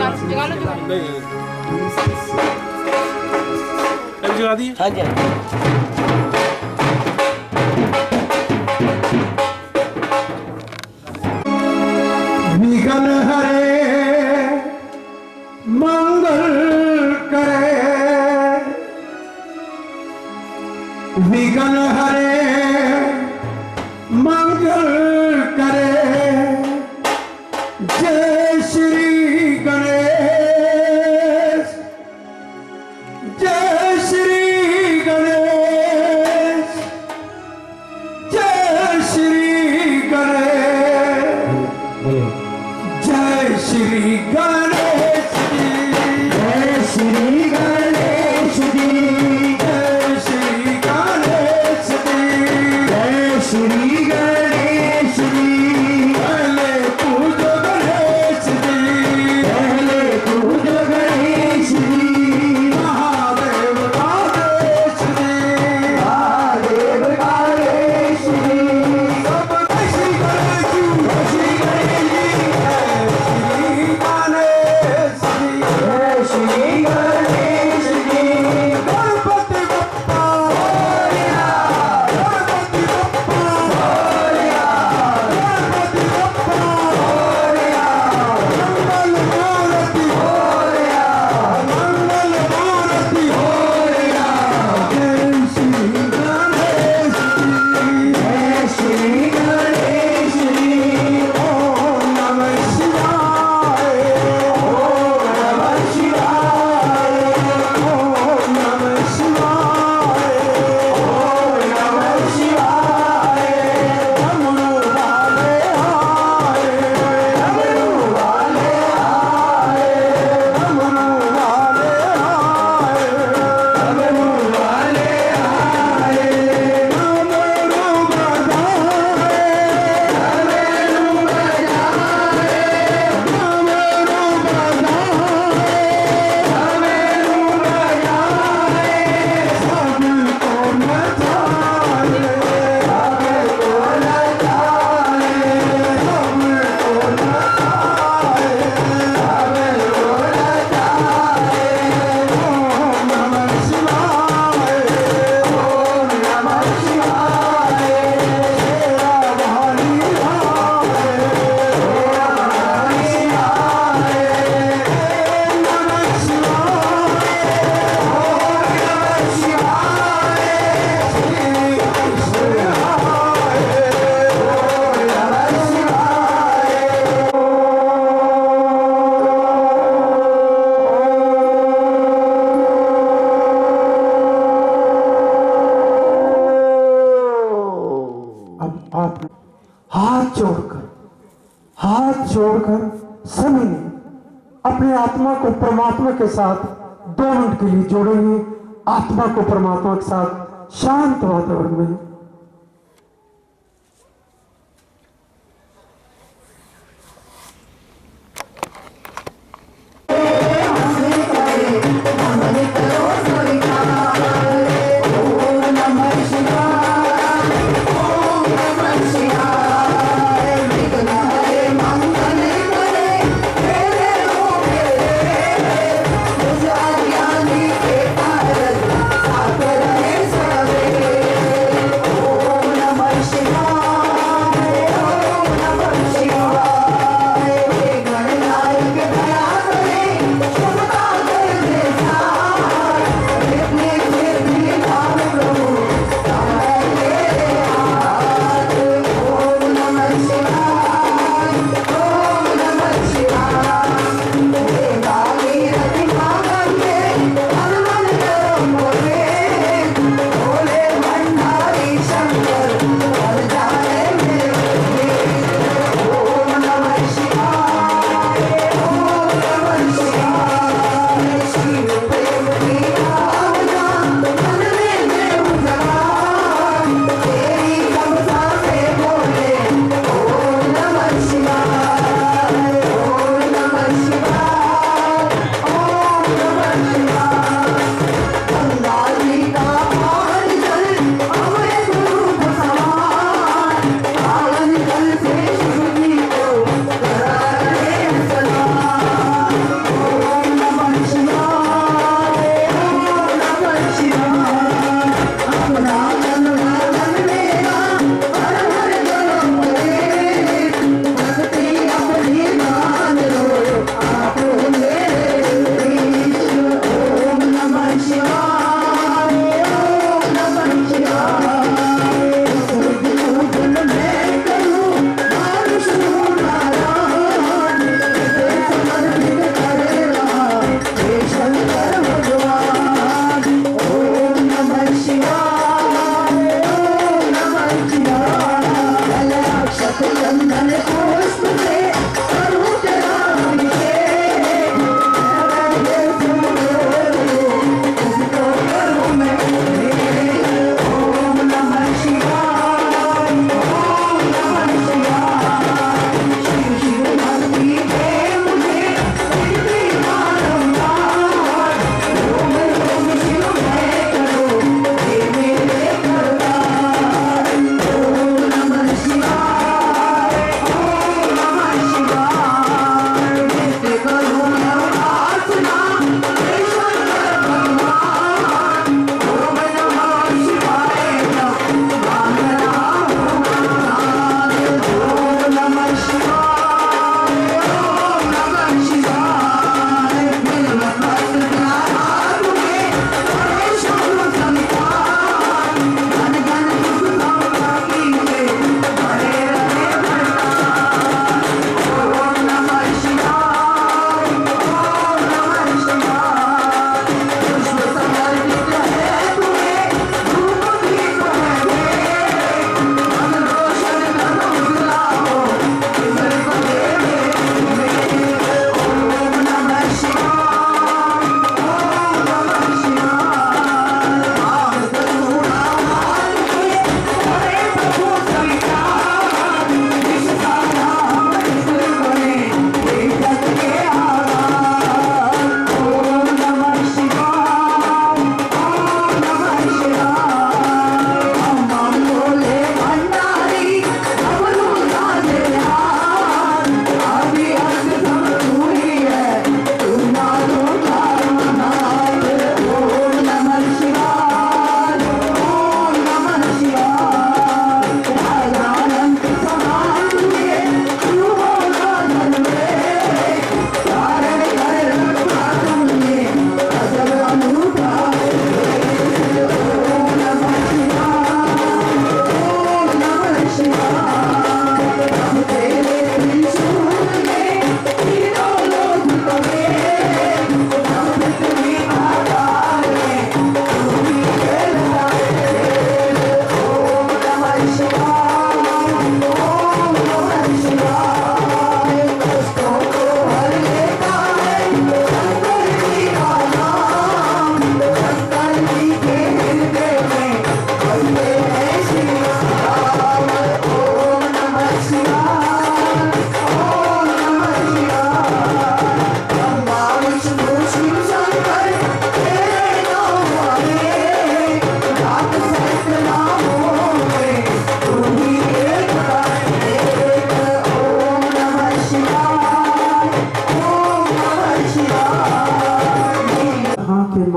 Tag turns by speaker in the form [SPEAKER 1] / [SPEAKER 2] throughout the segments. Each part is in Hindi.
[SPEAKER 1] जगा लो
[SPEAKER 2] जगा दी।
[SPEAKER 3] हाँ जी
[SPEAKER 4] विघ्न हरे मंगल करे, विघ्न हरे मंगल करे, जय श्री गणेश, जय श्री गणेश, जय श्री गणेश, जय श्री गणेश जी, जय श्री गणेश जी, जय श्री गणेश जी, जय श्री गणेश जी। पहले पूजो गणेश जी, पहले पूजो गणेश जी, महादेव गणेश जी, महादेव गणेश जी, सब श्री गणेश जी, श्री गणेश जी, जय श्री गणेश जी, गणपति बप्पा मोरया, गणपति बप्पा मोरया, गणपति बप्पा मोरया, मंगल मूर्ति मोरया, मंगल मूर्ति मोरया, जय श्री गणेश जी, जय श्री गणेश जी। ओम नमः शिवाय, ओम नमः शिवाय, ओम नमः शिवाय, ओम नमः शिवाय। डमरू वाले आए, डमरू वाले आए, डमरू वाले आए, डमरू वाले आए, डमरू बजाए, डमरू बजाए, डमरू बजाए, डमरू बजाए, सबको नचाए, सबको नचाए, सबको नचाए, सबको नचाए। ओम नमः शिवाय, ओम नमः शिवाय, शेरा वाली आए, शेरा वाली आए, ओम नमः शिवाय, ओम नमः शिवाय, श्री कृष्ण आए, ओम नमः शिवाय। अब आप हाथ जोड़कर सभी ने अपने आत्मा को परमात्मा के साथ 2 मिनट के लिए जोड़ेंगे, आत्मा को परमात्मा के साथ शांत वातावरण में।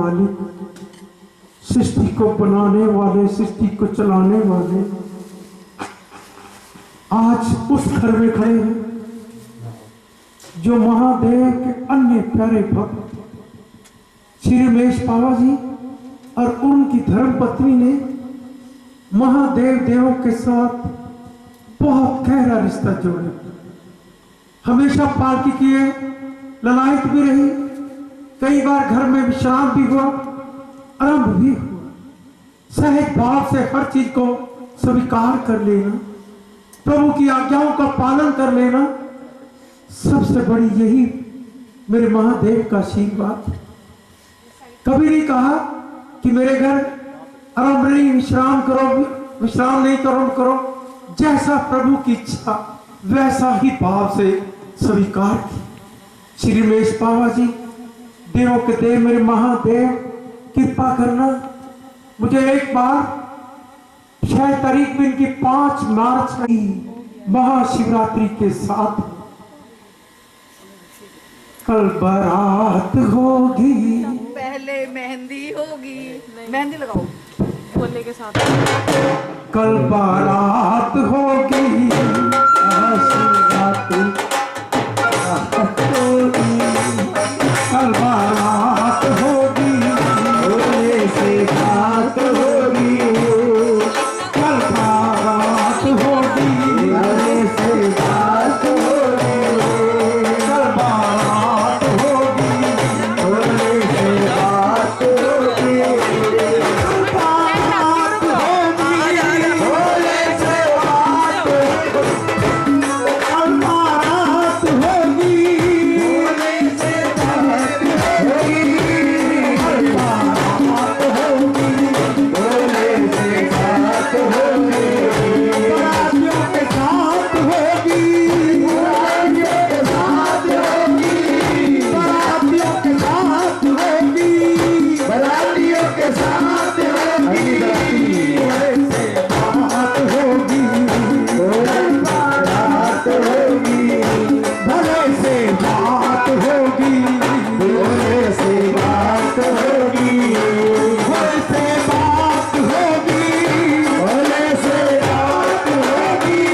[SPEAKER 4] मालिक, सृष्टि को बनाने वाले, सृष्टि को चलाने वाले आज उस घर में खड़े हैं जो महादेव के अन्य प्यारे भक्त श्री रमेश बाबा जी और उनकी धर्म पत्नी ने महादेव देवों के साथ बहुत गहरा रिश्ता जोड़ा। हमेशा पालकी किए, ललायत भी रही, कई बार घर में विश्राम भी हुआ, आरंभ भी हुआ। सहज भाव से हर चीज को स्वीकार कर लेना, प्रभु की आज्ञाओं का पालन कर लेना, सबसे बड़ी यही मेरे महादेव का आशीर्वाद। कभी नहीं कहा कि मेरे घर आराम नहीं, विश्राम करो, विश्राम नहीं करो। जैसा प्रभु की इच्छा वैसा ही भाव से स्वीकार की। श्री रमेश बाबा जी, देवों के देव मेरे महादेव, कृपा करना मुझे एक बार 6 तारीख दिन की 5 मार्च की महाशिवरात्रि के साथ कल बारात होगी,
[SPEAKER 1] पहले मेहंदी होगी, मेहंदी लगाओ
[SPEAKER 3] बोलने के साथ
[SPEAKER 4] कल बारात होगी, महाशिवरात्रि कल बारात होगी, भोले से बात होगी, कल बारात होगी, भोले से बात होगी, कल बारात होगी, भोले से बात होगी, कल बारात होगी, भोले से बात होगी, कल बारात होगी, भोले से बात होगी, कल बारात होगी, भोले से बात होगी, बरातियों के साथ होगी, बरातियों के साथ होगी, बरातियों के साथ होगी, बरातियों के साथ होगी, भोले से बात होगी, भोले बारात होगी, भोले से बात होगी, भोले से बात होगी, भोले से बात होगी, भोले से बात होगी,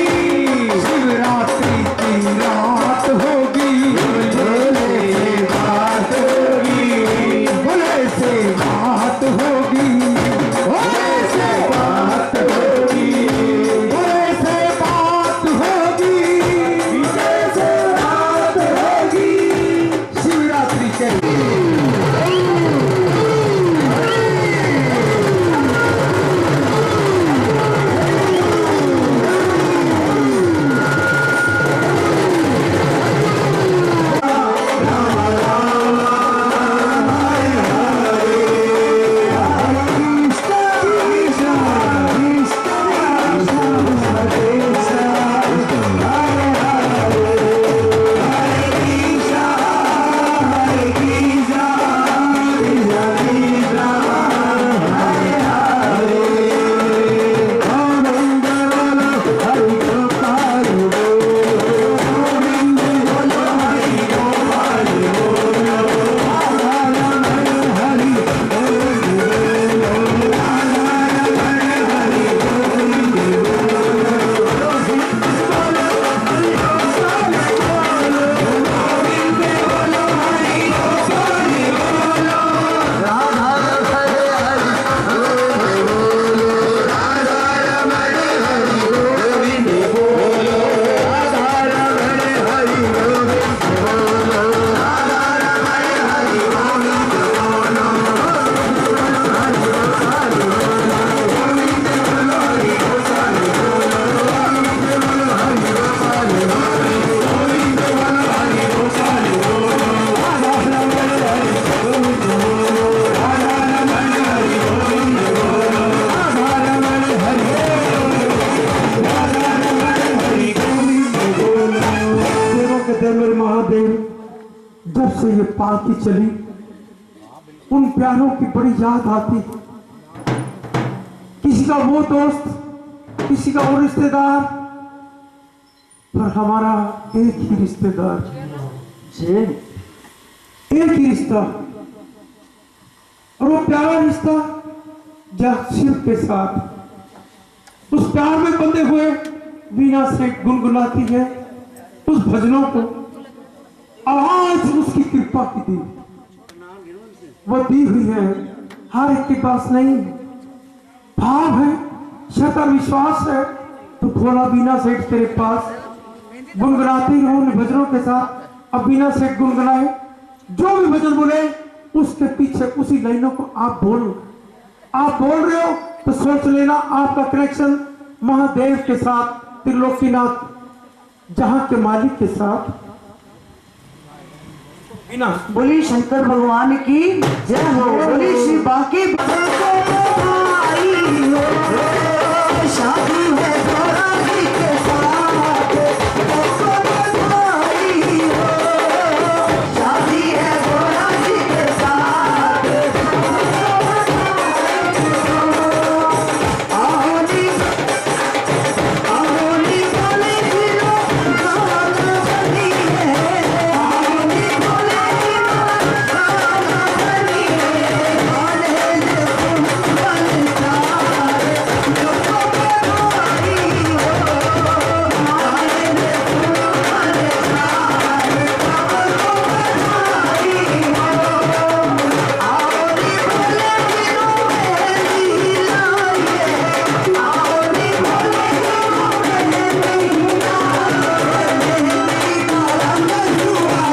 [SPEAKER 4] शिवरात्रि की रात होगी, भोले से बात होगी, भोले से बात होगी, भोले से बात होगी, भोले से बात होगी, भोले से बात होगी, शिवरात्रि के मेरे महादेव, जब से ये पालकी चली उन प्यारों की बड़ी याद आती। किसी का वो दोस्त, किसी का वो रिश्तेदार, पर हमारा एक ही रिश्तेदार, एक ही रिश्ता, और वो प्यारा रिश्ता जहाँ शिव के साथ उस प्यार में बंधे हुए वीणा सेठ गुनगुनाती है उस भजनों को। आवाज उसकी कृपा की दी, वो दी हुई है, हर एक के पास नहीं। भाव है, श्रद्धा विश्वास है, तो भोला वीणा सेठ तेरे पास गुनगुनाती रहो उन भजनों के साथ। अब वीणा सेठ गुनगुनाए, जो भी भजन बोले उसके पीछे उसी लाइनों को आप बोल रहे हो तो सोच लेना आपका कनेक्शन महादेव के साथ, त्रिलोकीनाथ जहां के मालिक के साथ। बिना
[SPEAKER 1] बोली शंकर भगवान की जय हो, बोली श्री बाकी शादी है गौरा जी के साथ, शादी है गौरा जी के साथ। आओली आओली बोले जिलो गाना बनी है, आओली बोले जिलो गाना बनी है, गाने ले तुम बनसार जो तुम्हारी हो, गाने ले तुम बनसार जो तुम्हारी हो। आओली बोले जिलो मेरी लाइए, आओली बोले जिलो मेरी लाइए, मेरी रंग जुआला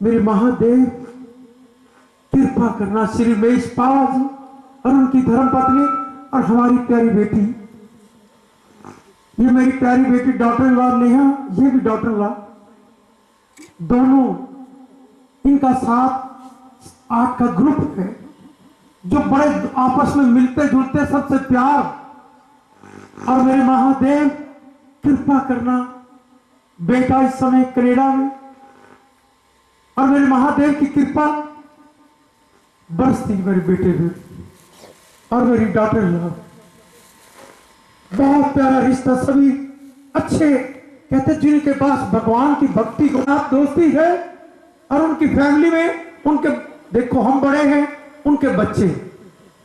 [SPEAKER 4] मेरे महादेव कृपा करना श्री मेष पावा जी और उनकी धर्म पत्नी और हमारी प्यारी बेटी, ये मेरी प्यारी बेटी डॉक्टर इन लॉ नेहा, ये भी डॉक्टर इन लॉ, दोनों इनका 7-8 का ग्रुप है जो बड़े आपस में मिलते जुलते सबसे प्यार। और मेरे महादेव कृपा करना बेटा इस समय कनाडा में, और मेरे महादेव की कृपा बरसती मेरे बेटे पे और मेरी डॉटर लव। बहुत प्यारा रिश्ता, सभी अच्छे कहते जिनके पास भगवान की भक्ति को आप दोस्ती है, और उनकी फैमिली में उनके देखो हम बड़े हैं, उनके बच्चे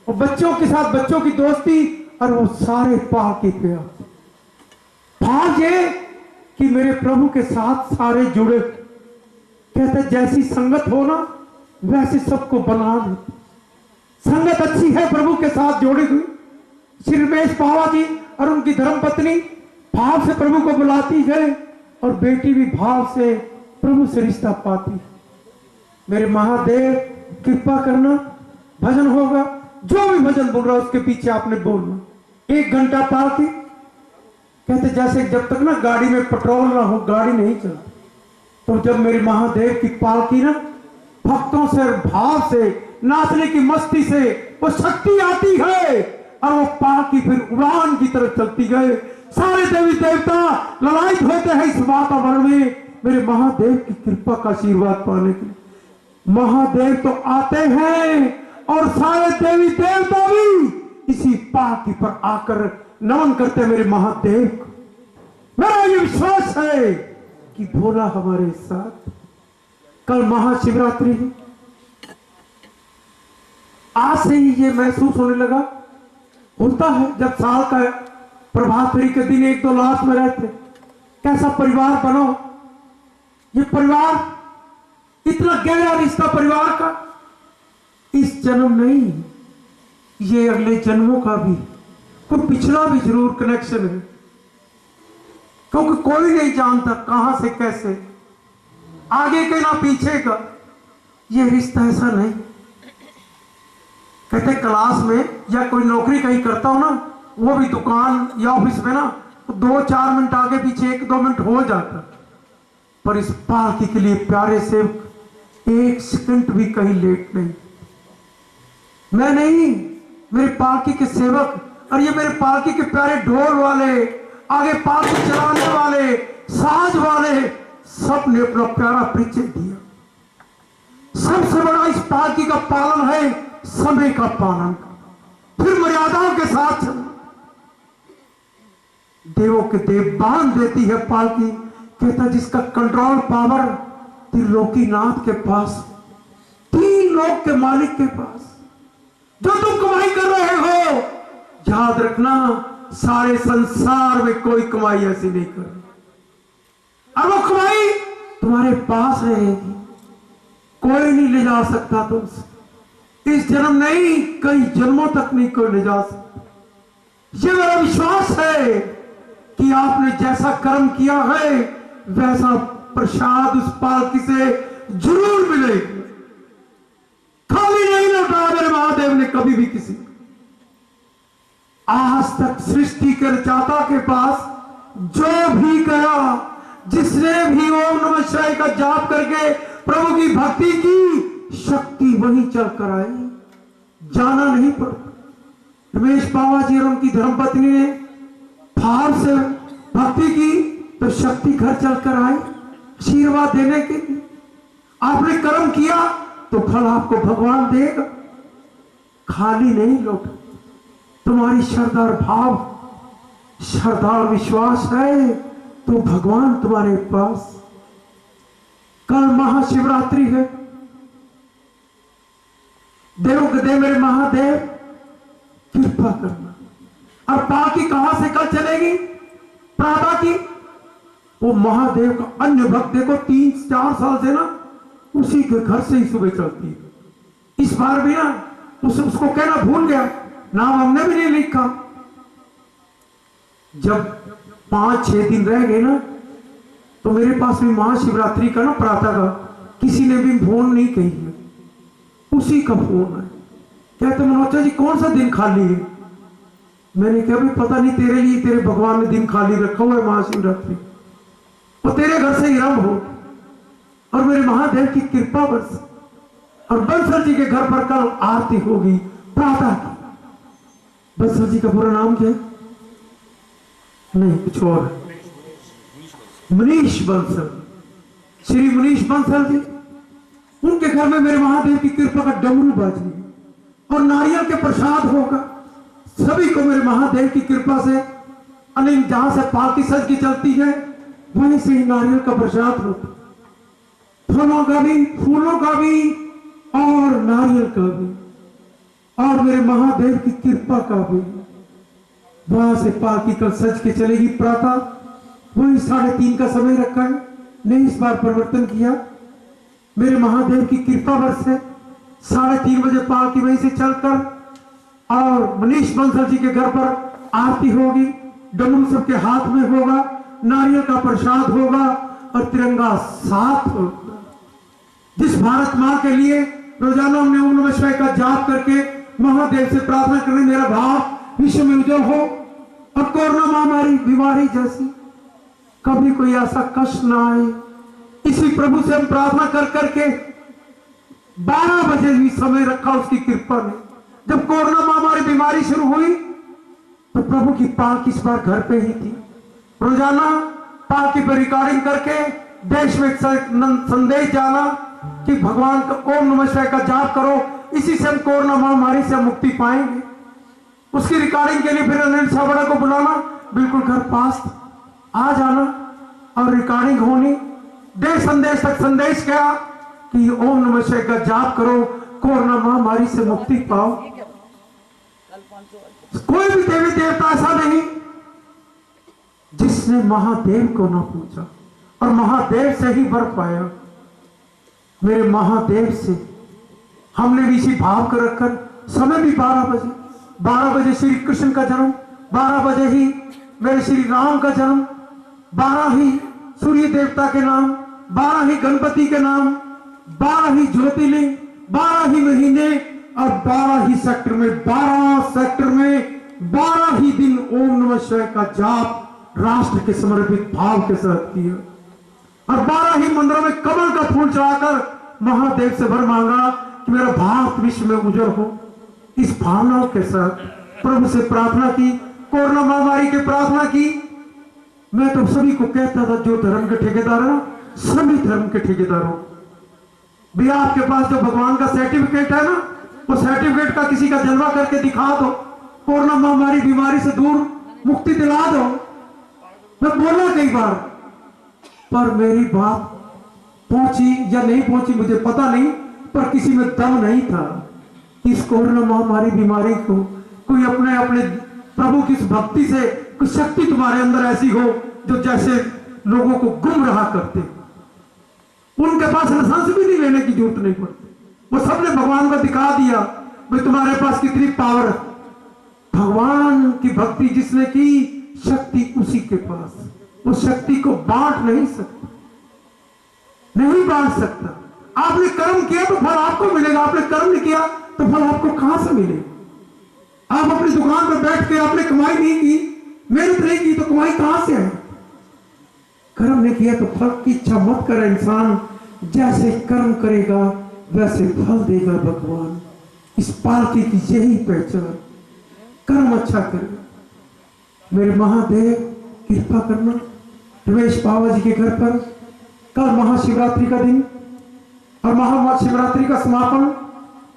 [SPEAKER 4] और बच्चों के साथ बच्चों की दोस्ती और वो सारे पालकी पे आते। भाग ये कि मेरे प्रभु के साथ सारे जुड़े। कहते जैसी संगत हो ना वैसे सबको बना दे। संगत अच्छी है, प्रभु के साथ जोड़ी हुई। श्री रमेश पावा जी और उनकी धर्मपत्नी भाव से प्रभु को बुलाती है और बेटी भी भाव से प्रभु से रिश्ता पाती। मेरे महादेव कृपा करना, भजन होगा। जो भी भजन बोल रहा है उसके पीछे आपने बोलना। 1 घंटा पालकी। कहते जैसे जब तक ना गाड़ी में पेट्रोल ना हो गाड़ी नहीं चलती। तो जब मेरे महादेव की पालकी ना भक्तों से भाव से नाचने की मस्ती से वो शक्ति आती है और वो पालकी फिर उड़ान की तरफ चलती है। सारे देवी देवता ललायित होते हैं इस वातावरण में मेरे महादेव की कृपा का आशीर्वाद पाने के लिए। महादेव तो आते हैं और सारे देवी देवता भी इसी पालकी पर आकर नमन करते हैं मेरे महादेव को। मेरा ये विश्वास है कि भोला हमारे साथ। कल महाशिवरात्रि है। आज से ही ये महसूस होने लगा। होता है जब साल का प्रभात फेरी के दिन 1-2 लाश में रहते, कैसा परिवार बनो। ये परिवार इतना गहरा रिश्ता परिवार का इस जन्म नहीं, ये अगले जन्मों का भी, तो पिछला भी जरूर कनेक्शन है। क्योंकि कोई नहीं जानता कहां से कैसे, आगे के ना पीछे का। ये रिश्ता ऐसा नहीं। कहते क्लास में या कोई नौकरी कहीं करता हो ना, वो भी दुकान या ऑफिस में ना, तो 2-4 मिनट आगे पीछे 1-2 मिनट हो जाता। पर इस पालकी के लिए प्यारे सेवक 1 सेकंड भी कहीं लेट नहीं। मैं नहीं, मेरे पालकी के सेवक और ये मेरे पालकी के प्यारे ढोल वाले, आगे पालकी चलाने वाले, साज वाले, सब ने अपना प्यारा परिचय दिया। सबसे बड़ा इस पालकी का पालन है समय का पालन, फिर मर्यादाओं के साथ चलना। देवों के देव बांध देती है पालकी। कहता जिसका कंट्रोल पावर त्रिलोकीनाथ के पास, 3 लोक के मालिक के पास। जो तुम कमाई कर रहे हो, याद रखना सारे संसार में कोई कमाई ऐसी नहीं कर रही। और वो कमाई तुम्हारे पास रहेगी, कोई नहीं ले जा सकता तुमसे। इस जन्म नहीं, कई जन्मों तक नहीं कोई ले जा सकता। ये मेरा विश्वास है कि आपने जैसा कर्म किया है वैसा प्रसाद उस पालकी से जरूर मिलेगा। खाली नहीं लौटा मेरे महादेव ने कभी भी किसी। आज तक सृष्टि के रचयिता के पास जो भी गया, जिसने भी ओम नमः शिवाय का जाप करके प्रभु की भक्ति की, शक्ति वहीं चलकर आई। जाना नहीं पड़ा। रमेश बाबा जी और उनकी धर्मपत्नी ने भाव से भक्ति की तो शक्ति घर चलकर आई आशीर्वाद देने के लिए। आपने कर्म किया तो फल आपको भगवान देगा, खाली नहीं लौटा। तुम्हारी श्रद्धा भाव, श्रद्धा विश्वास है तो भगवान तुम्हारे पास। कल महाशिवरात्रि है। देव के देव मेरे महादेव कृपा करना। और पालकी कहां से कल चलेगी? प्रातः की। वो महादेव का अन्य भक्त देखो 3-4 साल से ना उसी के घर से ही सुबह चलती है। इस बार भी ना उसको कहना भूल गया, नाम हमने भी नहीं लिखा। जब 5-6 दिन रह गए ना तो मेरे पास भी महाशिवरात्रि का ना प्रातः का किसी ने भी फोन नहीं कही है, उसी का फोन है। कहते मनोजा जी कौन सा दिन खाली है? मैंने कहा भी पता नहीं, तेरे लिए तेरे भगवान ने दिन खाली रखा हुआ है महाशिवरात्रि, और तेरे घर से ही आरंभ हो और मेरे महादेव की कृपा बरस। और बंसल जी के घर पर कल आरती होगी प्रातः की। बंसल जी का पूरा नाम क्या है? नहीं कुछ और, मनीष बंसल, श्री मनीष बंसल जी। उनके घर में मेरे महादेव की कृपा का डमरू बाजी और नारियल के प्रसाद होगा। सभी को मेरे महादेव की कृपा से अनिल जहां से पालकी सज की चलती है वहीं से ही नारियल का प्रसाद होता, फलों का भी, फूलों का भी और नारियल का भी, और मेरे महादेव की कृपा का भी। वहां से पालकी कल सज के चलेगी प्रातः। वही 3:30 का समय रखा है, नहीं इस बार परिवर्तन किया। मेरे महादेव की कृपा वर्ष है। 3:30 बजे पालकी वहीं से चलकर और मनीष बंसल जी के घर पर आरती होगी। डमरू सबके हाथ में होगा, नारियल का प्रसाद होगा और तिरंगा साथ होगा। जिस भारत मां के लिए रोजाना हमने ओम नमः शिवाय का जाप करके महादेव से प्रार्थना करें मेरा भाव विश्व में उज्जवल हो और कोरोना महामारी बीमारी जैसी कभी कोई ऐसा कष्ट ना आए। इसी प्रभु से हम प्रार्थना कर करके 12 बजे भी समय रखा उसकी कृपा ने। जब कोरोना महामारी बीमारी शुरू हुई तो प्रभु की पालकी इस बार घर पे ही थी। रोजाना पालकी पर रिकॉर्डिंग करके देश में संदेश जाना कि भगवान का ओम नमः शिवाय का जाप करो, इसी से हम कोरोना महामारी से मुक्ति पाएंगे। उसकी रिकॉर्डिंग के लिए फिर अनिल छाबड़ा को बुलाना, बिल्कुल घर पास आ जाना और रिकॉर्डिंग होनी। देश संदेश तक संदेश गया कि ओम नमः शिवाय का जाप करो, कोरोना महामारी से मुक्ति पाओ। कोई भी देवी देवता ऐसा नहीं जिसने महादेव को ना पूछा और महादेव से ही वर पाया। मेरे महादेव से हमने भी इसी भाव को रखकर समय भी 12 बजे श्री कृष्ण का जन्म, 12 बजे ही मेरे श्री राम का जन्म, 12 ही सूर्य देवता के नाम, 12 ही गणपति के नाम, 12 ही ज्योतिर्लिंग, 12 ही महीने और 12 ही सेक्टर में 12 ही दिन ओम नमः शिवाय का जाप राष्ट्र के समर्पित भाव के साथ किया और 12 ही मंदिरों में कमल का फूल चढ़ाकर महादेव से वर मांगा कि मेरा भारत विश्व में उज्जवल हो। इस भावनाओं के साथ प्रभु से प्रार्थना की, कोरोना महामारी की प्रार्थना की। मैं तो सभी को कहता था जो धर्म के ठेकेदार है, सभी धर्म के ठेकेदारों भी आपके पास जो भगवान का सर्टिफिकेट है ना, वो सर्टिफिकेट का किसी का जलवा करके दिखा दो, कोरोना महामारी बीमारी से दूर मुक्ति दिला दो। मैं बोला कई बार, पर मेरी बात पहुंची या नहीं पहुंची मुझे पता नहीं, पर किसी में दम नहीं था कि इस कोरोना महामारी बीमारी को कोई अपने अपने प्रभु की भक्ति से कुछ शक्ति तुम्हारे अंदर ऐसी हो जो जैसे लोगों को गुमराह करते। उनके पास लाइसेंस भी नहीं लेने की जरूरत नहीं पड़ती, वो सबने भगवान को दिखा दिया भाई तुम्हारे पास कितनी पावर है। भगवान की भक्ति जिसने की शक्ति उसी के पास, वो शक्ति को बांट नहीं सकता, नहीं बांट सकता। आपने कर्म किया तो फल आपको मिलेगा, आपने कर्म नहीं किया तो फल आपको कहां से मिलेगा। आप अपनी दुकान पर बैठ के आपने कमाई नहीं की, मेहनत नहीं की तो कमाई कहां से है। कर्म नहीं किया तो फल की इच्छा मत करे इंसान, जैसे कर्म करेगा वैसे फल देगा भगवान। इस पालकी की यही पहचान, कर्म अच्छा करे। मेरे महादेव कृपा करना। रमेश बाबा जी के घर पर कल महाशिवरात्रि का दिन और महाशिवरात्रि का समापन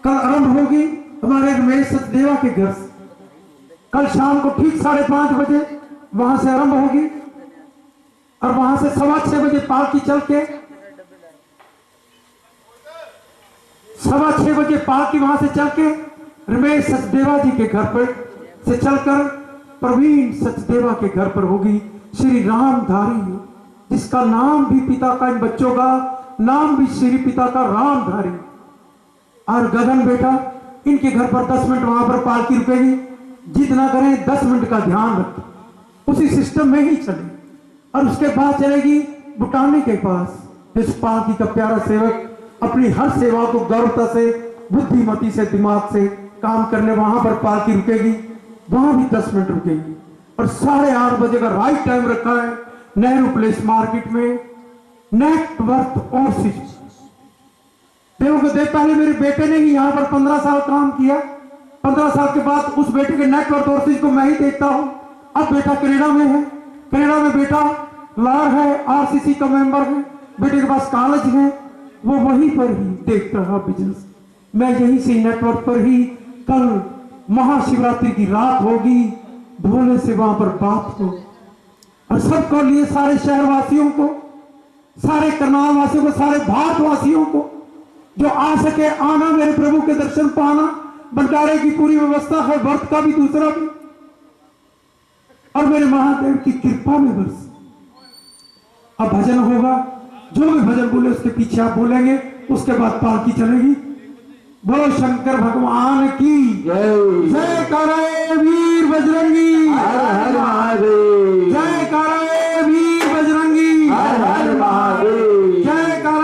[SPEAKER 4] कल आरंभ होगी हमारे रमेश सचदेवा के घर से। कल शाम को ठीक 5:30 बजे वहां से आरंभ होगी और वहां से 6:15 बजे पालकी चल के 6:15 बजे पालकी वहां से चल के रमेश सचदेवा जी के घर पर से चलकर प्रवीण सचदेवा के घर पर होगी। श्री रामधारी, जिसका नाम भी पिता का, इन बच्चों का नाम भी श्री पिता का रामधारी। और गगन बेटा, इनके घर पर 10 मिनट वहां पर पालकी रुकेगी। जितना करें 10 मिनट का ध्यान रखें, उसी सिस्टम में ही चले और उसके बाद चलेगी बुटानी के पास। जिस पालकी का प्यारा सेवक अपनी हर सेवा को गौरवता से, बुद्धिमती से, दिमाग से काम करने, वहां पर पालकी रुकेगी, वहां भी 10 मिनट रुकेगी। और 8:30 बजे का राइट टाइम रखा है नेहरू प्लेस मार्केट में। नेटवर्थ और पहले मेरे बेटे ने ही यहाँ पर 15 साल काम किया। 15 साल के बाद उस बेटे के नेटवर्थ और को मैं ही देखता हूँ। अब बेटा कनाडा में है, कनाडा में बेटा लॉयर है, आरसीसी का मेंबर है, बेटे के पास कॉलेज है, वो वहीं पर ही देखता रहा बिजनेस। मैं यहीं से नेटवर्क पर ही कल महाशिवरात्रि की रात होगी, भोले से वहां पर बात हो और सबको लिए, सारे शहरवासियों को, सारे करनाल वासियों को, सारे भारतवासियों को जो आ सके आना, मेरे प्रभु के दर्शन पाना। भंडारे की पूरी व्यवस्था है, व्रत का भी दूसरा भी। और मेरे महादेव की कृपा में बरसे। अब भजन होगा, जो भी भजन बोले उसके पीछे आप बोलेंगे, उसके बाद पालकी चलेगी। बोलो शंकर भगवान की जय करे वीर बजरंगी,
[SPEAKER 3] हर हर महादेव,
[SPEAKER 4] जय करे वीर बजरंगी,
[SPEAKER 3] हर हर महादेव,
[SPEAKER 4] जय करे।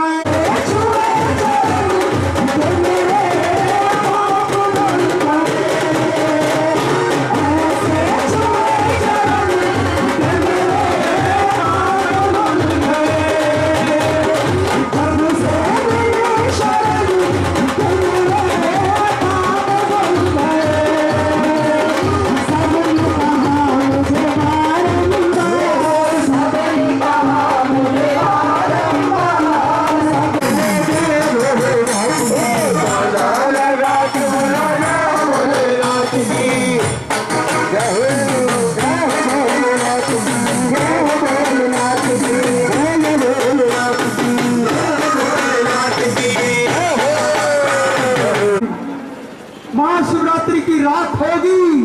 [SPEAKER 4] महाशिवरात्रि की रात होगी,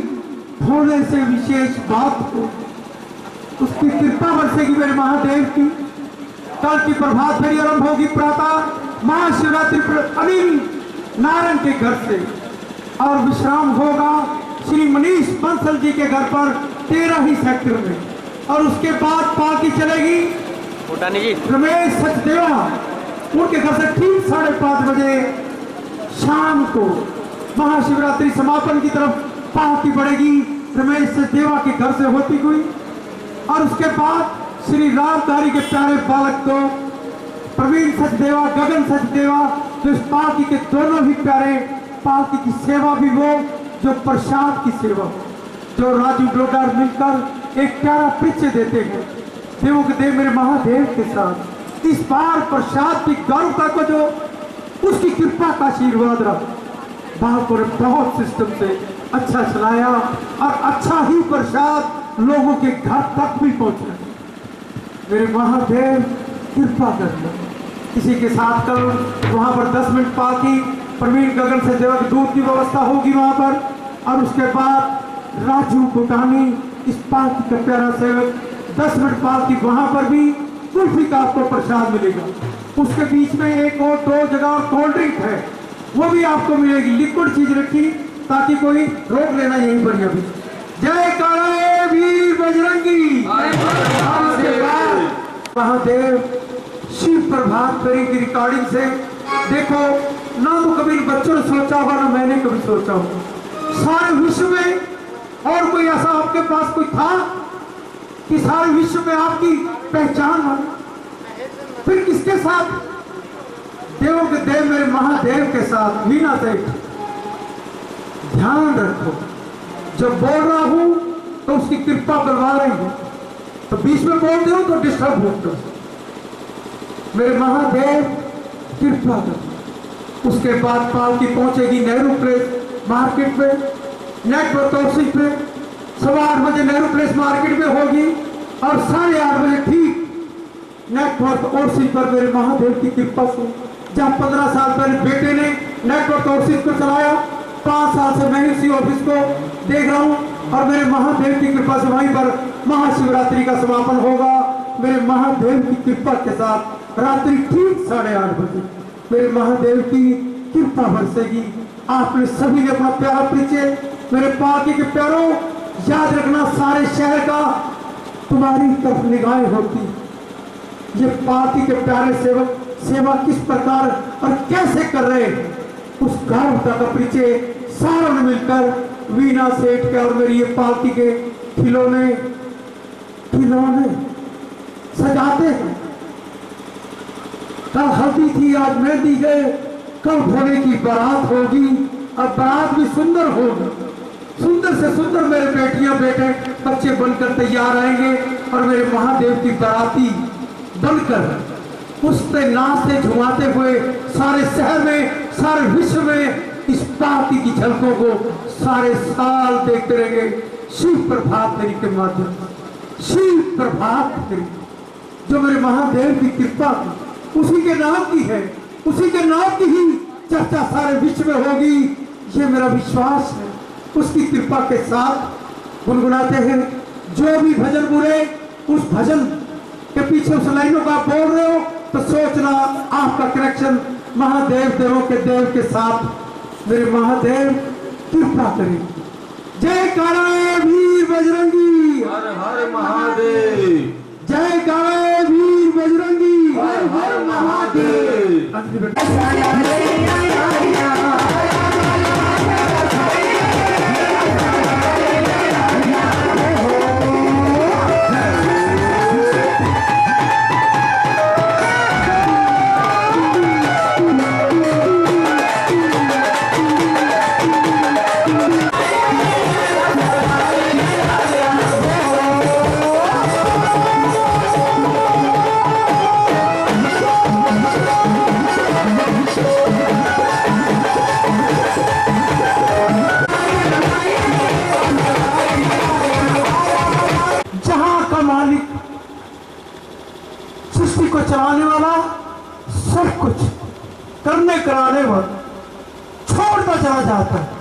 [SPEAKER 4] थोड़े से विशेष बात हो, उसकी कृपा बरसेगी मेरे महादेव की। कल की प्रभात फेरी आरंभ होगी प्रातः महाशिवरात्रि पर अनिल नारायण के घर से, और विश्राम होगा श्री मनीष बंसल जी के घर पर 13 ही सेक्टर में, और उसके बाद पालकी चलेगी रमेश सचदेवा उनके घर से ठीक 5:30 बजे शाम को महाशिवरात्रि समापन की तरफ पालकी बढ़ेगी रमेश सचदेवा के घर से होती हुई। और उसके बाद श्री रामधारी के प्यारे बालक को प्रवीण सचदेवा, गगन सचदेवा, जो इस पालकी के दोनों ही प्यारे, पालकी की सेवा भी वो जो प्रसाद की सेवा, जो राजू डोडार मिलकर एक प्यारा परिचय देते हैं देवों के देव मेरे महादेव के साथ। इस बार प्रसाद की गौरवता को जो उसकी कृपा का आशीर्वाद रहा, बालकों ने बहुत सिस्टम से अच्छा चलाया और अच्छा ही प्रसाद लोगों के घर तक भी पहुंचा। मेरे महादेव कृपा करना। किसी के साथ कल वहां पर 10 मिनट पालकी प्रवीण गगन से देवा की दूध की व्यवस्था होगी वहां पर, और उसके बाद राजू भूटानी इस पालकी का प्यारा सेवक 10 मिनट पालकी वहां पर भी कुल्फी का आपको प्रसाद मिलेगा। उसके बीच में एक और 2 जगह और कोल्ड ड्रिंक है, वो भी आपको मिलेगी, लिक्विड चीज रखी ताकि कोई रोक लेना यहीं पर अभी। जय काले वीर बजरंगी। महादेव शिव प्रभात फेरी की रिकॉर्डिंग से देखो, ना तो कभी बच्चों ने सोचा होगा, ना मैंने कभी सोचा होगा सारे विश्व में और कोई ऐसा आपके पास कोई था कि सारे विश्व में आपकी पहचान हो। फिर किसके साथ? देवों के देव मेरे महादेव के साथ। मीना से ध्यान रखो, जब बोल रहा हूं तो उसकी कृपा करवा रही हूं, तो बीच में बोलते हो तो डिस्टर्ब होते हो। मेरे महादेव कृपा करो। उसके बाद पालकी पहुंचेगी नेहरू प्लेस मार्केट पे, नेटवर्क हाउसिंग पे 8:15 बजे नेहरू प्लेस मार्केट में होगी, और 8:30 बजे ठीक नेटवर्क हाउसिंग पर मेरे महादेव की कृपा से, जहां 15 साल पहले बेटे ने नेटवर्क हाउसिंग को चलाया, 5 साल से मैं इसी ऑफिस को देख रहा हूं, और मेरे महादेव की कृपा से वहीं पर महाशिवरात्रि का समापन होगा मेरे महादेव की कृपा के साथ रात्रि ठीक 8:30 बजे। मेरे महादेव की कृपा बरसेगी। आपने सभी ने अपना प्यारा परिचय मेरे पालकी के प्यारों याद रखना, सारे शहर का तुम्हारी तरफ निगाहें होती। ये पालकी के प्यारे सेवक सेवा किस प्रकार और कैसे कर रहे हैं, उस गारवता का परिचय सारों ने मिलकर वीना सेठ के और मेरी ये पालकी के खिलौने सजाते हैं। कल हल्दी थी, आज मेहंदी है, कल भोले की बारात होगी, अब बारात भी सुंदर होगी। सुंदर से सुंदर मेरे बेटियां बेटे बच्चे बनकर तैयार आएंगे, और मेरे महादेव की बाराती बनकर उस पे नाचते झुमाते हुए सारे शहर में, सारे विश्व में इस पालकी की झलकों को सारे साल देखते रहेंगे। शिव प्रभात फेरी के माध्यम से, शिव प्रभात फेरी जो मेरे महादेव की कृपा की, उसी के नाम की है, उसी के नाम की ही चर्चा सारे विश्व में होगी, ये मेरा विश्वास है। उसकी कृपा के साथ गुनगुनाते हैं जो भी भजन बुरे उस भजन के पीछे उस लाइनों का आप बोल रहे हो तो सोचना आपका कनेक्शन महादेव देवों के देव के साथ मेरे महादेव कृपा करें। जय कारा वीर बजरंगी,
[SPEAKER 3] हर हर महादेव।
[SPEAKER 4] जय कारा वीर बजरंगी,
[SPEAKER 3] हर हर महादेव।
[SPEAKER 4] सृष्टि को चलाने वाला, सब कुछ करने कराने वाला छोड़ता चला जाता है।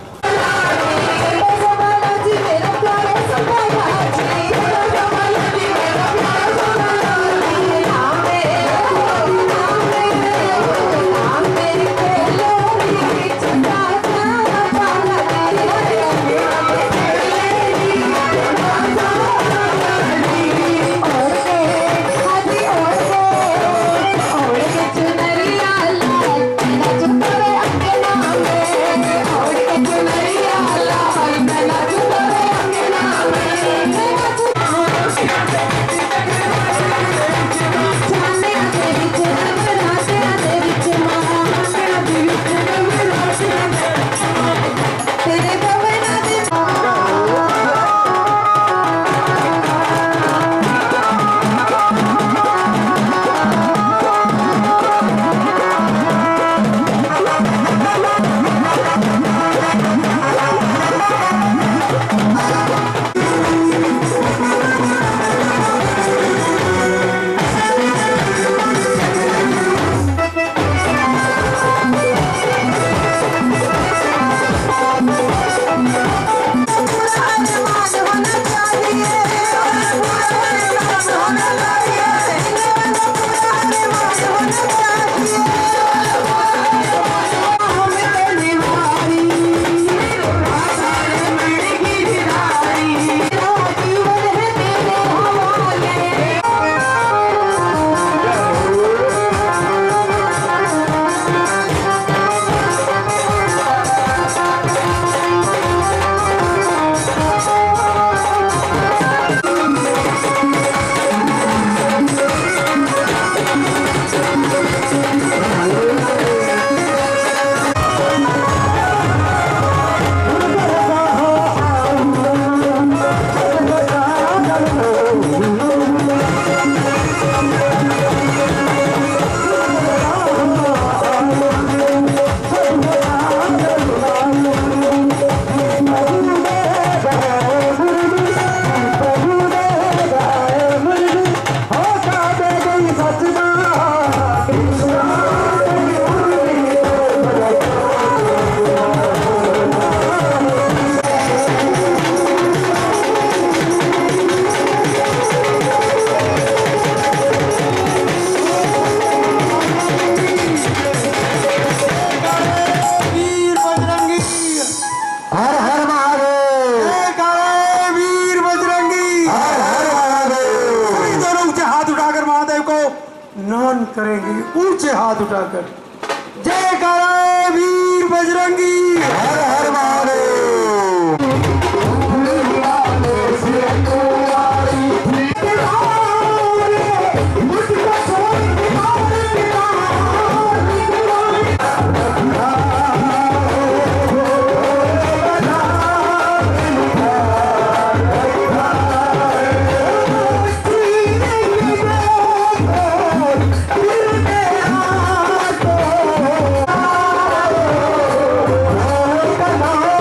[SPEAKER 4] नमन करेंगे ऊंचे हाथ उठाकर। जय कारा वीर बजरंगी, हर हर महादेव। Come on.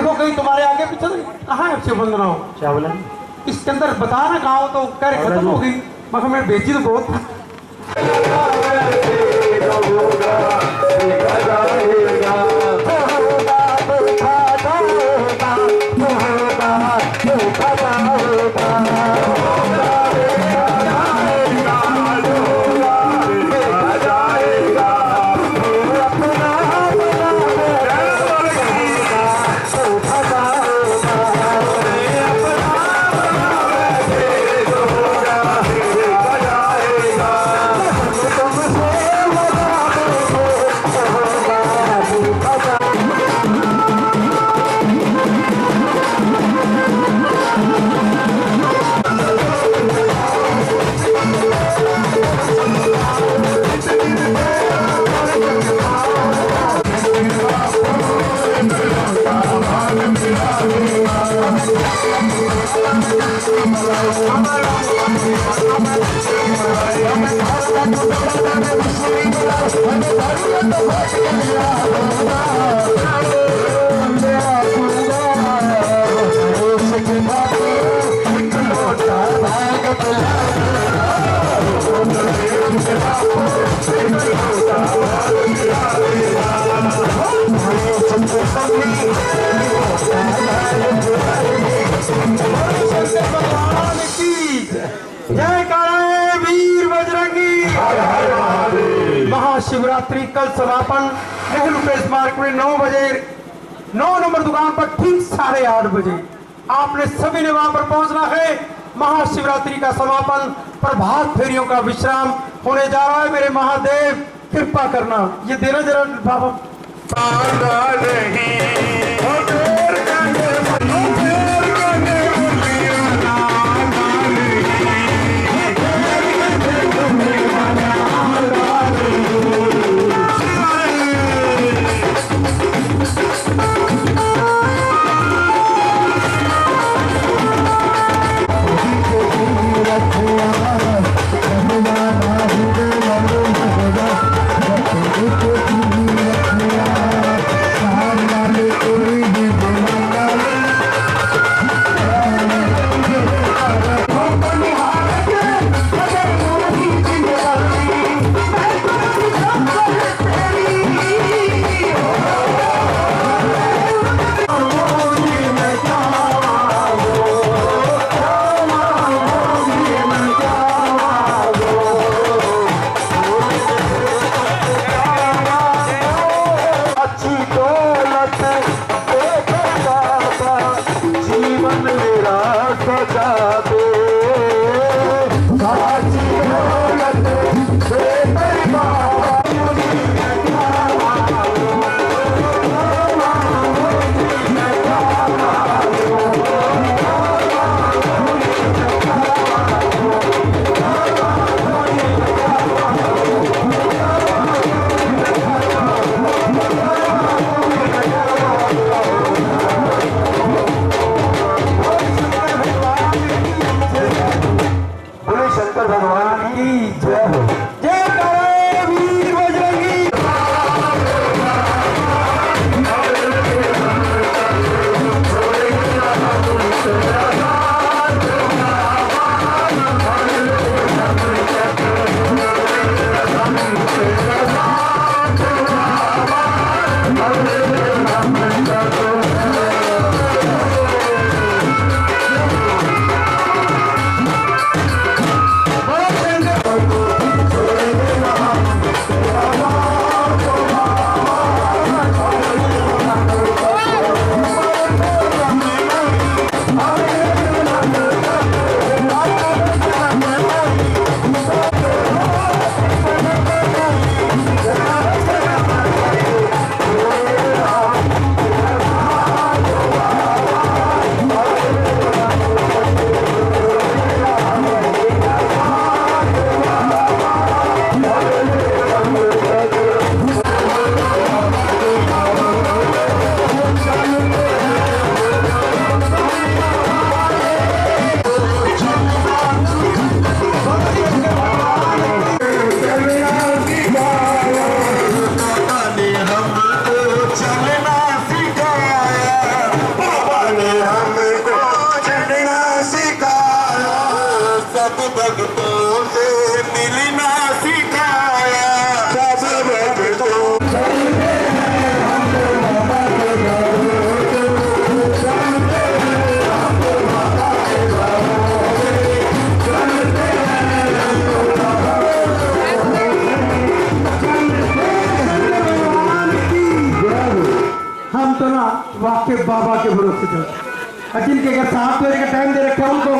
[SPEAKER 4] देखो कहीं तुम्हारे आगे पीछे कहाँ है शिव बंदना हो?
[SPEAKER 2] क्या बोला?
[SPEAKER 4] इसके अंदर बता ना कहा हो तो कह रहे खत्म हो गई। मगर मैं बेची तो बहुत था। जयकारा वीर बजरंगी। महाशिवरात्रि कल समापन नेहरू प्रेस मार्केट में 9 बजे 9 नंबर दुकान पर ठीक 8:30 बजे आपने सभी ने वहां पर पहुंचना है। महाशिवरात्रि का समापन प्रभात फेरियों का विश्राम होने जा रहा है। मेरे महादेव कृपा करना, ये देना जरा बाबा। बाबा के भरोसे चल, और जिनके घर साथ फेरे का टाइम दे रखे उनको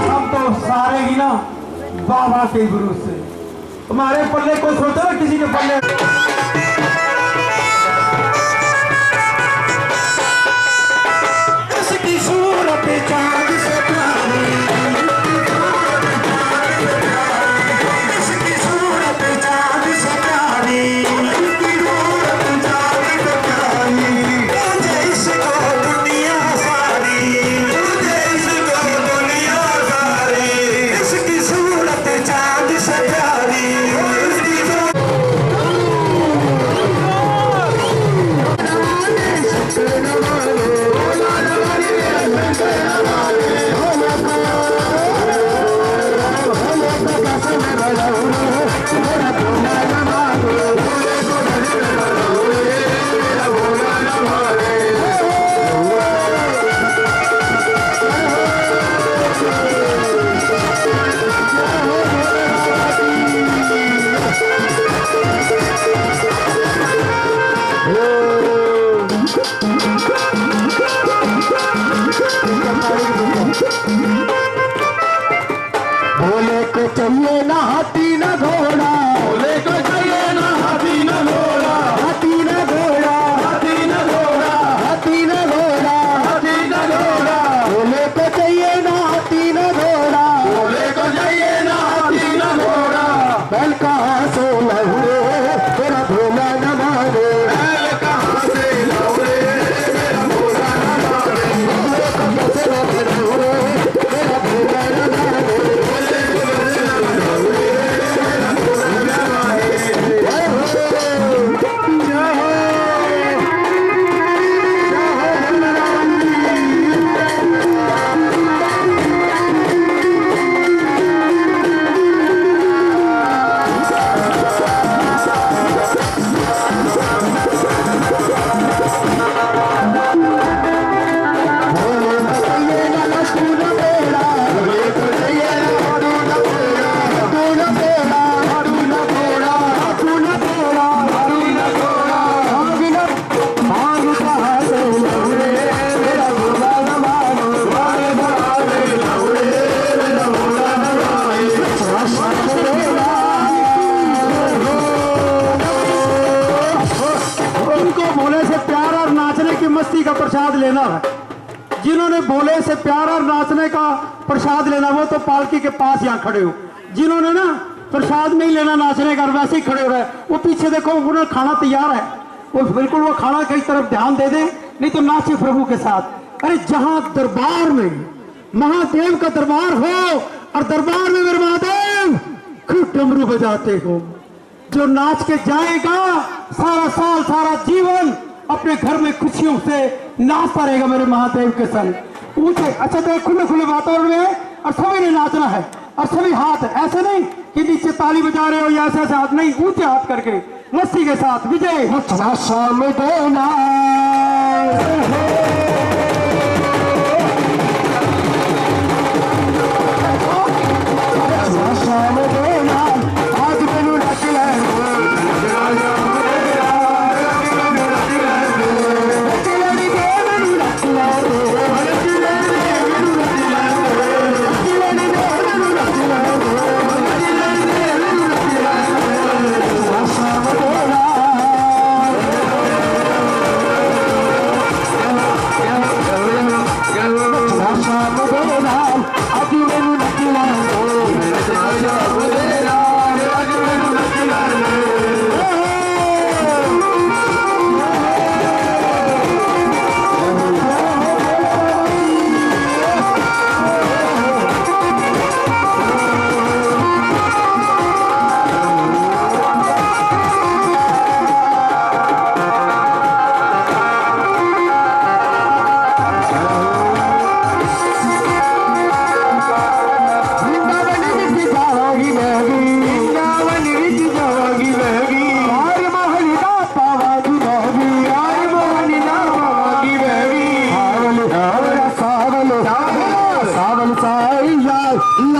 [SPEAKER 4] हम तो सारे ही ना बाबा के भरोसे। तुम्हारे पल्ले को सोचो ना किसी के पल्ले। इसकी सूरत चांद से प्यारी, इसकी सूरत चांद से प्यारी, इसकी सूरत चांद से प्यारी, मुझे इसको दुनिया सारी, मुझे इसको दुनिया सारी, इसकी सूरत चांद से प्यारी, इसकी भोले को चाहिए ना हाथी ना घोड़ा, भोले को चाहिए ना हाथी ना घोड़ा, हाथी ना घोड़ा, हाथी ना घोड़ा, हाथी ना घोड़ा, हाथी ना घोड़ा, भोले को चाहिए ना हाथी ना घोड़ा, भोले को चाहिए ना हाथी ना घोड़ा, बैल कहाँ से लहुरे तेरा भोला न मारे, बैल कहाँ से लहुरे तेरा भोला न मारे, भोले कहाँ से लहुरे तेरा भोला न मारे, मस्ती का प्रसाद लेना है। जिन्होंने भोले से प्यार और नाचने का प्रसाद लेना वो तो पालकी के पास यहाँ खड़े हो। जिन्होंने ना प्रसाद नहीं लेना नाचने का वैसे ही खड़े हो रहे वो पीछे देखो उन्हें खाना तैयार है, वो बिल्कुल वो खाना की तरफ ध्यान दे दे, नहीं तो नाचे प्रभु के साथ। अरे जहां दरबार में महादेव का दरबार हो और दरबार में मेरे महादेव खूब डमरू बजाते हो, जो नाच के जाएगा सारा साल सारा जीवन अपने घर में खुशियों से नाचता रहेगा मेरे महादेव के संग। ऊंचे अच्छा तो खुले खुले वातावरण में और सभी ने नाचना है और सभी हाथ ऐसे नहीं कि नीचे ताली बजा रहे हो या ऐसे ऐसे हाथ नहीं, ऊंचे हाथ करके मस्ती के साथ विजय शाम देना शाम देना आज मैनू रख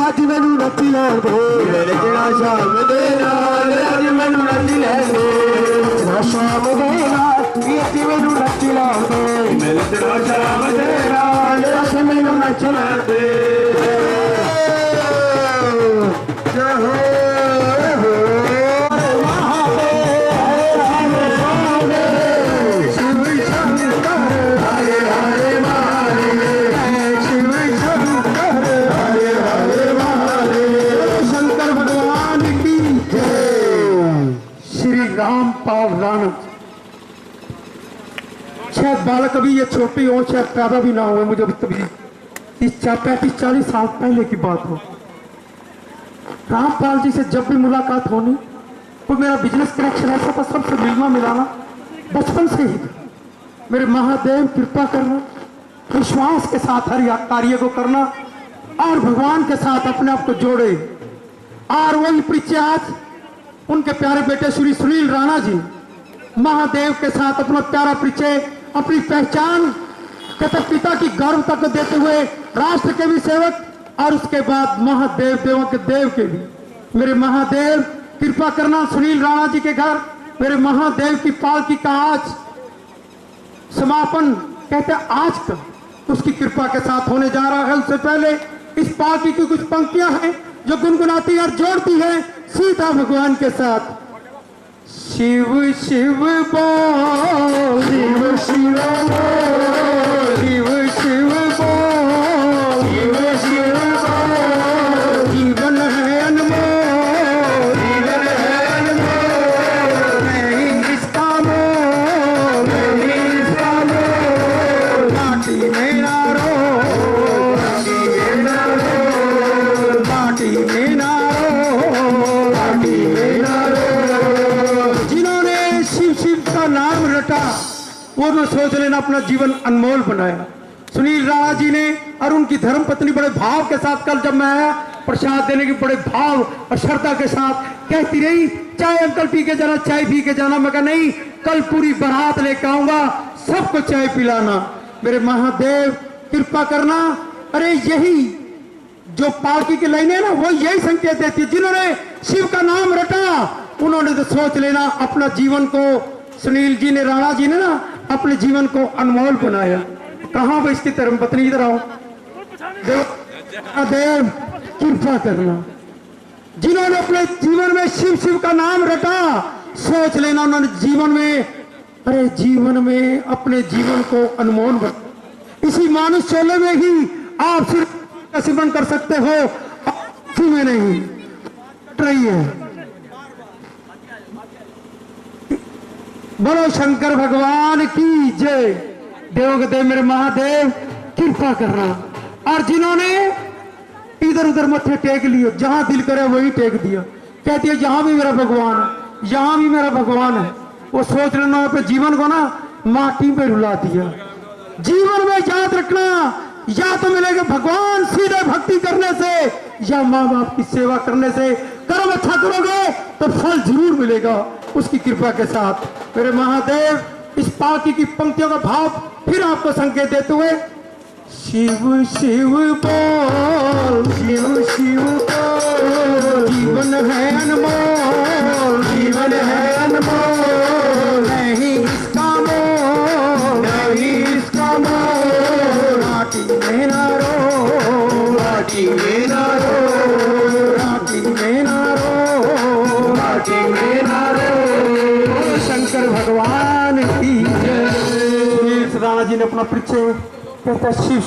[SPEAKER 4] आज मैनू नची लैन दे, मेरे जेड़ा शाम दे नाल आज मैनू नची लैन दे।
[SPEAKER 3] शाम देगा ये मेनू नचला दे मिल तेरा शाम देगा ये मेनू नचला दे जय हो रामपाल राणा। शायद बालक अभी ये छोटे हो, शायद पैदा भी ना हुए, मुझे तभी 35-40 साल पहले की बात हो। रामपाल जी से जब भी मुलाकात होनी, वो मेरा बिजनेस कनेक्शन ऐसा था, सबसे मिलना मिलाना बचपन से ही। मेरे महादेव कृपा करना, विश्वास के साथ हर कार्य को करना और भगवान के साथ अपने आप को जोड़े। और वही परिचय आज उनके प्यारे बेटे श्री सुनील राणा जी महादेव के साथ अपना प्यारा परिचय, अपनी पहचान पिता की गौरवता को देते हुए राष्ट्र के भी सेवक और उसके बाद महादेव देवों के देव के भी। मेरे महादेव कृपा करना, सुनील राणा जी के घर मेरे महादेव की पालकी का आज समापन कहते आज का उसकी कृपा के साथ होने जा रहा है। उससे पहले इस पालकी की कुछ पंक्तियां हैं जो गुनगुनाती और जोड़ती है सीता भगवान के साथ। शिव शिव बोल, शिव शिव बोल, शिव शिव बोल, शिव शिव बोल, जीवन है अनमोल, जीवन है अनमोल, नहीं इसका मोल, नहीं इसका मोल, माटी मेरा रो, माटी मेरा रो, माटी मेरा नाम रटा वो न सोच लेना अपना जीवन अनमोल बनाया। सुनील राणा जी ने और उनकी धर्म पत्नी बड़े भाव के साथ कल जब मैं आया प्रसाद देने के बड़े भाव और श्रद्धा के साथ कहती रही, चाय अंकल पी के जाना, चाय पी के जाना। मैं कहा नहीं, कल पूरी बारात लेकर आऊंगा, सबको चाय पिलाना। मेरे महादेव कृपा करना। अरे यही जो पालकी की लाइनें ना वो यही संकेत देती है। जिन्होंने शिव का नाम रटा उन्होंने तो सोच लेना अपना जीवन को, सुनील जी ने, राणा जी ने ना अपने जीवन को अनमोल बनाया। कहां वो इसकी धर्म पत्नी? इधर आओ। देव कृपा करना। जिन्होंने अपने जीवन में शिव शिव का नाम रटा सोच लेना उन्होंने जीवन में, अरे जीवन में अपने जीवन को अनमोल बना। इसी मानुष चोले में ही आप सिर्फ सिमरन कर सकते हो, किसी में नहीं रही है। बोलो शंकर भगवान की जय। देव के देव मेरे महादेव कृपा करना। और जिन्होंने इधर उधर मत्थे टेक लिए, जहां दिल करे वही टेक दिया, कहती है यहां भी मेरा भगवान है, यहां भी मेरा भगवान है, वो सोच लेना अपने जीवन को ना माटी पे रुला दिया। जीवन में याद रखना, या तो मिलेगा भगवान सीधे भक्ति करने से या माँ बाप की सेवा करने से। कर्म अच्छा करोगे तो फल जरूर मिलेगा उसकी कृपा के साथ। मेरे महादेव इस पालकी की पंक्तियों का भाव फिर आपको संकेत देते हुए, शिव शिव बोल, शिव शिव बोल, जीवन है अनमोल, जीवन है अनमोल, नहीं इसका मोल, नहीं इसका मोल, माटी में ना रो, माटी में ना रो, माटी में ना रो, माटी में ना रो। शंकर भगवान की जय। राणा जी ने अपना परिचय कहता शिव